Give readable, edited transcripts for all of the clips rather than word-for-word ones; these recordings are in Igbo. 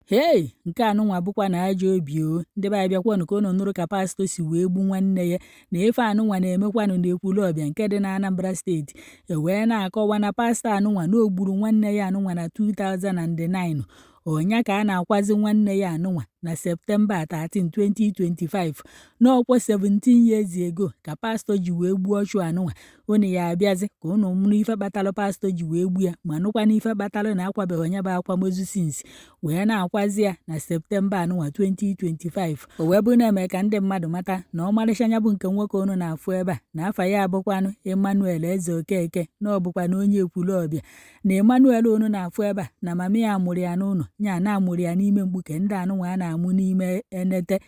Hey, nke anụnwa bụkwa na ajọ obi o. Ndị be anyị bịakwanụ ka unu nụrụ ka pastọ si wee gbu nwanne ya na ife anụnwa na-emekwanụ n'Ekwulọbịa nke dị na Anambra steeti. Wee na-akọwa na pastọ anụnwa na o gburu nwanne ya anụnwa na 2009. Onya ka a na-akwazi nwanne ya anụnwa na Septemba 13, 2025 n'ọkwa 17 years ago ka pastọ ji wee gbuo ọchụ anụnwa. Unu ya abịazi ka unu mụrụ ife kpatalụ pastọ ji wee gbu ya ma nụkwa na ife kpatalụ na akwabeghị onye bụ akwamozu sinsi wee na-akwazi ya na Septemba anụnwa 2025. O wee bụ na-eme ka ndị mmadụ mata na ọmarịcha anya bụ nke nwoke unu na-afụ ebe a na afa ya abụkwanụ Emmanuel Eze Okeke na ọ bụkwa na onye Ekwulọbịa. Na Emmanuel unu na-afụ ebe a na mama ya mụrụ ya n'ụlọ nya na-amụrụ ya n'ime mkpuke ndị anụnwa a na-amụ n'ime enete.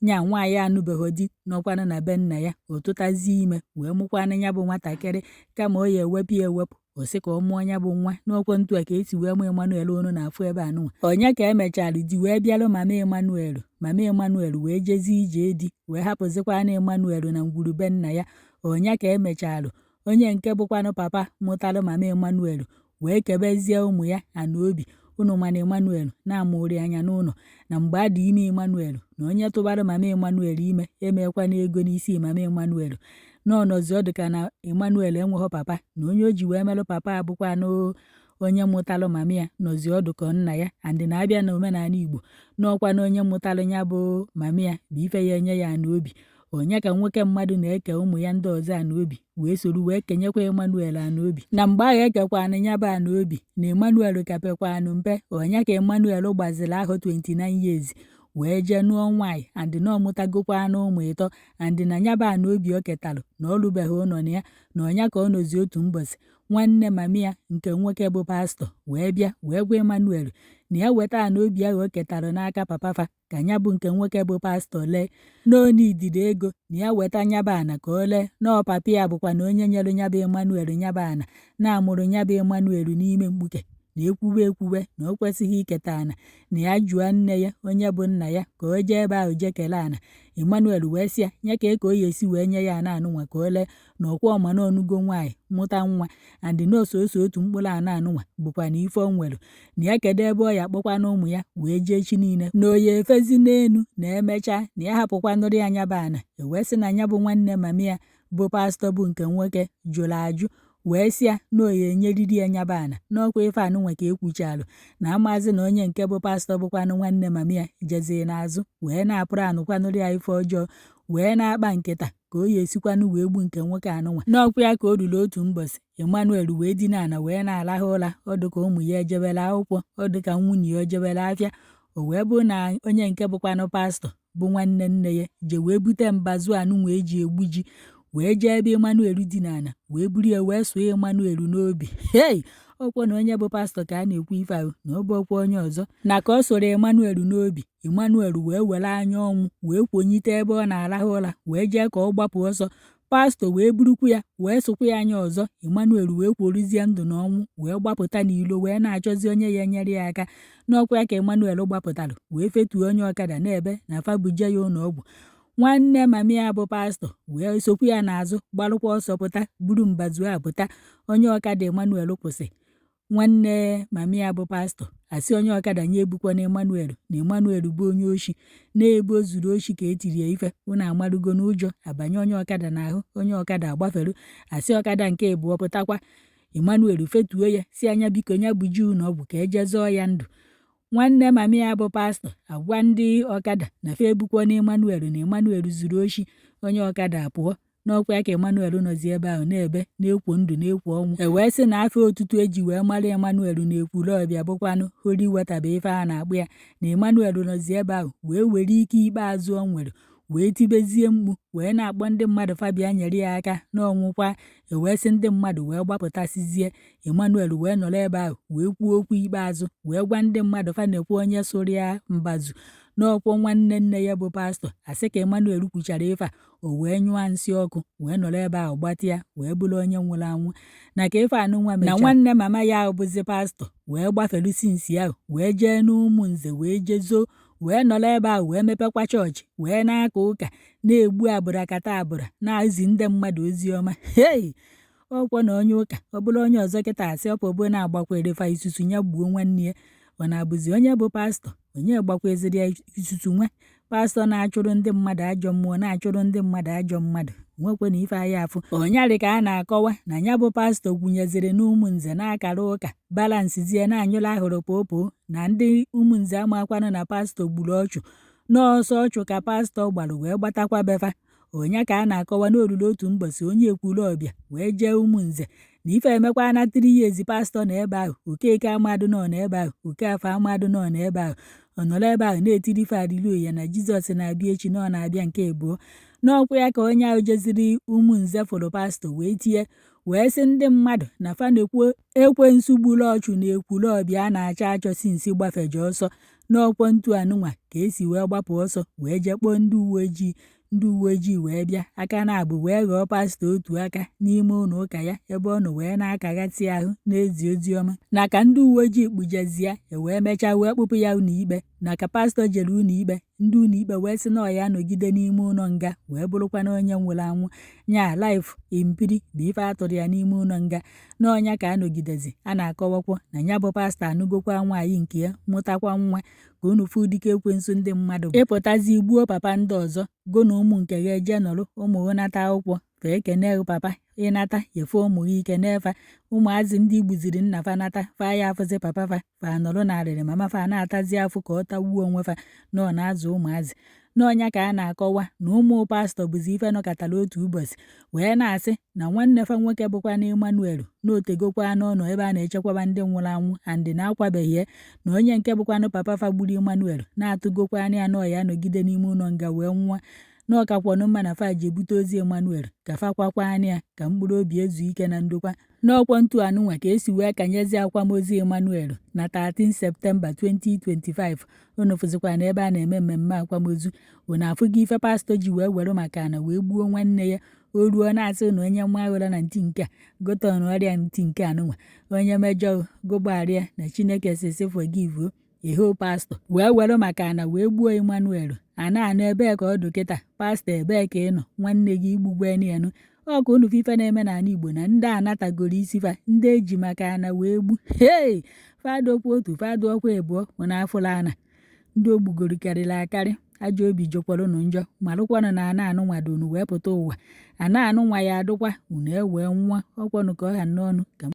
Nya nwaanyị anụbeghị di nọkwanụ na be nna ya otụtazi ime wee mụkwanụ ya bụ nwatakịrị kama o ya ewepụ ya ewepụ o sị ka ọ mụọ ya bụ nwa n'ọkwa ntu a ka esi wee mụ Emmanuel unu na-afụ ebe anụnwa. Onye ka emechara di wee bịalụ mama Emmanuel wee jezi ije di wee hapụzikwa na Emmanuel na ngwurube nna ya. Onye ka emechalụ onye nke bụkwanụ papa mụtalụ mama Emmanuel wee kebezie ụmụ ya Anaobi. Unu mana Emmanuel na-amụrụ anya n'ụlọ na mgbe a dị ime Emmanuel na onye tụbara mama Emmanuel ime emekwana ego n'isi mama Emmanuel n'ọnọzi ọ dịka na Emmanuel enweghị papa na onye o ji wee melụ papa abụkwa onye mụtalụ mama ya nọzi ọdụkọ nna ya andị na-abịa na omenala Igbo n'ọkwa na onye mụtalụ ya bụ mama ya bụ ife ya enye ya Anaobi. Onye ka nwoke mmadụ na-eke ụmụ ya ndị ọzọ Anaobi wee soro wee kenyekwa Emmanuel Anaobi. Na mgbe ahụ ekekwanụ ya bụ Anaobi na Emmanuel kapekwanụ mpe. Onye ka Emmanuel gbaziri ahụ 29 years wee jee nụọ nwaanyị andị na ọmụtagokwanụ ụmụ ịtọ andị na ya bụ Anaobi o ketalụ na ọ lụbeghị ụlọ na ya na onye ka ọ nọzi otu mbọsị nwanne mama ya nke nwoke bụ pastọ wee bịa wee gwa Emmanuel na ya weta Anaobi ahụ o ketalụ n'aka papafa ka ya bụ nke nwoke bụ pastọ lee n'oni idide ego na ya weta nyaba ana ka o lee na papa ya bụkwa na onye nyere nyaba Emmanuel nyaba ana na-amụrụ nyaba Emmanuel n'ime mkpuke na ekwube na o kwesịghị iketa ana na ya jụọ nne ya onye bụ nna ya ka o jee ebe ahụ jee kelee ana. Emmanuel wee sị ya nye ka o ya esi wee nye ya ana anụnwa ka o lee na ọkwa ọma na ọnụgo nwaanyị mụta nwa andị na ososo otu mkpụrụ ana anụnwa bụkwa na ife o nwere na ya kedu ebe ọ ya kpọkwa na ụmụ ya wee jee chi niile na oya efezi n'enu na emechaa na ya hapụkwanụrụ ya nyaba ana. Wee sị na ya bụ nwanne mama ya bụ pastọ bụ nke nwoke jụrụ ajụ wee sị ya na oya enyeriri ya nyaba ana n'ọkwa ife anụnwa ka ekwuchalụ na amazi na onye nke bụ pastọ bụkwanụ nwanne mama ya jezie n'azụ wee na-apụrụ anụkwanụrụ ya ife ọjọọ wee na-akpa nkịta ka o ya esikwanụ wee gbu nke nwoke anụnwa. N'ọkwa ya ka o ruru otu mbọsị Emmanuel wee dina ana wee na-alahụ ụra ọ dịka ụmụ ya ejebela akwụkwọ ọ dịka nwunye ya ojebela afịa. O wee bụ na onye nke bụkwanụ pastọ bụ nwanne nne ya je wee bute mbazụ anụnwa eji egbu ji wee jee ebe Emmanuel dina ana wee buru ya wee sụọ Emmanuel n'obi. Hey, ọkwa na onye bụ pastọ ka a na-ekwu ife ahụ na ọ bụ ọkwa onye ọzọ na ka ọ soro Emmanuel n'obi. Emmanuel wee were anya ọnwụ wee kwonyite ebe ọ na-arahụ ụra wee jee ka ọ gbapụ ọsọ. Pastọ wee burukwa ya wee sụkwa ya anya ọzọ. Emmanuel wee kworizie ndụ na ọnwụ wee gbapụta n'ilo wee na-achọzi onye ya enyere ya aka. N'ọkwa ya ka Emmanuel gbapụtalụ wee fetuo onye ọkada na-ebe na fabuje ya ụlọọgwụ. Nwanne mama ya bụ pastọ wee sokwa ya n'azụ gbalụkwa ọsọ pụta buru mbazụ a pụta. Onye ọkada Emmanuel kwụsị nwanne mama ya bụ pastọ asị onye ọkada nye ebukwa na Emmanuel bụ onye oshi na-ebe o zuru oshi ka etiri ya ife. Unu amarugo n'ụjọ abanye onye ọkada n'ahụ. Onye ọkada agbaferu asị ọkada nke ịbụọ pụtakwa. Emmanuel fetuo ya si anya biko nya buji ụlọọgwụ ka eje zọọ ya ndụ. Nwanne mama ya bụ pastọ agwa ndị ọkada na fe ebukwa na Emmanuel zuru oshi. Onye ọkada apụọ. N'ọkwa ya ka Emmanuel nọzi ebe ahụ na-ebe na-ekwo ndụ na-ekwo ọnwụ. Wee sị na afọ otutu eji wee mara Emmanuel na Ekwulọbịa bụkwanụ Holy Water bụ ife a na-akpụ ya na Emmanuel nọzi ebe ahụ wee were ike ikpeazụ o nwere wee tibezie mkpu wee na-akpọ ndị mmadụ fabia nyere ya aka n'ọnwụkwa. Wee sị ndị mmadụ wee gbapụtasizie Emmanuel wee nọrọ ebe ahụ wee kwuo okwu ikpeazụ wee gwa ndị mmadụ fa na-ekwu onye sụrụ ya mbazụ n'ọkwọ nwanne nne ya bụ pastọ. Asị ka Emmanuel kwuchara ife a o wee nyụọ nsị ọkụ wee nọrọ ebe ahụ gbatịa wee bụrụ onye nwụrụ anwụ. Na ka ife anụnwa mechara na nwanne mama ya ahụ bụzi pastọ wee gbafere sinsi ahụ wee jee n'Ụmụnze wee jezo wee nọrọ ebe ahụ wee mepekwa chọọchị wee na-aka ụka na-egbu abụra kata abụra na-azi ndị mmadụ ozi ọma. Hey, ọkwọ na onye ụka ọ bụrụ onye ọzọ kịta asị ọpọbo na-agbakwere fa isusu ya gbuo nwanne ya. ọ na-abụzi onye bụ pastọ onye gbakweziri ya isusu nwa pastọ na-achụrụ ndị mmadụ ajọ mmụọ na-achụrụ ndị mmadụ ajọ mmadụ nwekwe na ife anya afụ onyarị ka a na-akọwa na ya bụ pastọ gwunyeziri na ụmụnze na-akara ụka balansizie na-anyụla ahụrụ popo na ndị ụmụnze amakwanụ na pastọ gburu ọchụ n'ọsọ ọchụ ka pastọ gbalụ wee gbatakwa befa onye ka a na-akọwa n'olulu otu mbọsị onye Ekwulọbịa wee jee ụmụnze na ife emekwa na 3 years pastọ na ebe ahụ Okeke Amadụ nọ n'ebe ahụ Okafọ Amadụ nọ n'ebe ahụ ọ nọrọ ebe ahụ na-etiri ife haleluya na Jizọs na-abịa echi na ọ na-abịa nke abụọ n'ọkwa ya ka onye ahụ jeziri ụmụnze fụrụ pastọ wee tie wee sị ndị mmadụ na fa na-ekwu ekwensu gburu ọchụ na Ekwulọbịa a na-achọ achọ si nsi gbafeje ọsọ n'ọkwọ ntu anụnwa ka esi wee gbapụ ọsọ wee jee kpọọ ndị uwe ojii wee bịa aka na-abụ wee ghọọ pastọ otu aka n'ime ụlọ ụka ya ebe ọ nọ wee na-akaghatị ahụ n'ezi ozi ọma na ka ndị uwe ojii kpujezie wee mechaa wee kpụpụ ya ụlọikpe na ka pastọ jere ụlọikpe ndị ụlọikpe wee sị na ọ ya nọgide n'ime ụlọ nga wee bụrụkwa na onye nwụrụ anwụ nya life impiri bụ ife atụrụ ya n'ime ụlọ nga n'ọnya ka a nọgidezi a na-akọwakwa na ya bụ pastọ anụgokwa nwaanyị nke ya mụtakwa nwa ka unu fụ dike ekwensu ndị mmadụ ịpụtazi gbuo papa ndị ọzọ go na ụmụ nke ga eje nọrọ ụmụ nata akwụkwọ ka ekene papa ịnata yefe ụmụ gị ike n'efa ụmụazị ndị gbuziri nna fa nata fa ya afụzi papa fa nọrọ narịrị mama fa na-atazi afụ ka ọ tagbuo onwe fa na ọ na-azụ ụmụazị n'ọnya ka a na-akọwa na ụmụ pastọ bụzi ife nọkọtara otu ụbọchị wee na-asị na nwanne fa nwoke bụkwa na Emmanuel na otegokwa n'ọnụ ebe a na-echekwaba ndị nwụrụ anwụ andị na-akwabeghị ya na onye nke bụkwanụ papa fa gburu Emmanuel na-atụgokwa anya na ọya nọgide n'ime ụlọ nga wee nwụọ na ọkakwanụ mma na fa ji ebute ozi Emmanuel ka fa kwakwa anya ka mkpụrụ obi ezu ike na ndokwa n'ọkwọ ntu anụnwa ka esi wee kanyezie akwamozi Emmanuel na 13 Septemba 2025 unu fụzikwa na ebe a na-eme mmemme akwamozu unu afụghị ife pastọ ji wee were maka na wee gbuo nwanne ya o ruo na-asị na onye mmaghụra na ntị nke a goton ọrịa ntị nke anụnwa onye mejọ gụgbarịa na Chineke sisi forgive eho pastọ wee were maka na wee gbuo Emmanuel a na-anụ ebee ka ọ dụ kịta pastọ ebee ka ị nọ nwanne gị igbugbenụ ọ ka unu ife na-eme n'ala Igbo na ndị anatagoro isi fa ndị eji maka ana wee gbu fadokwa otu fadokwa ebụọ na afụla ana ndị ogbugoro karịrị akarị ajọ obi jọkwara unu njọ marụkwanụ na ana anụnwado unu wee pụta ụwa ana anụnwa ya adụkwa unu ewee nwa ọkwanụ ka ọ ha n'ọnụ ka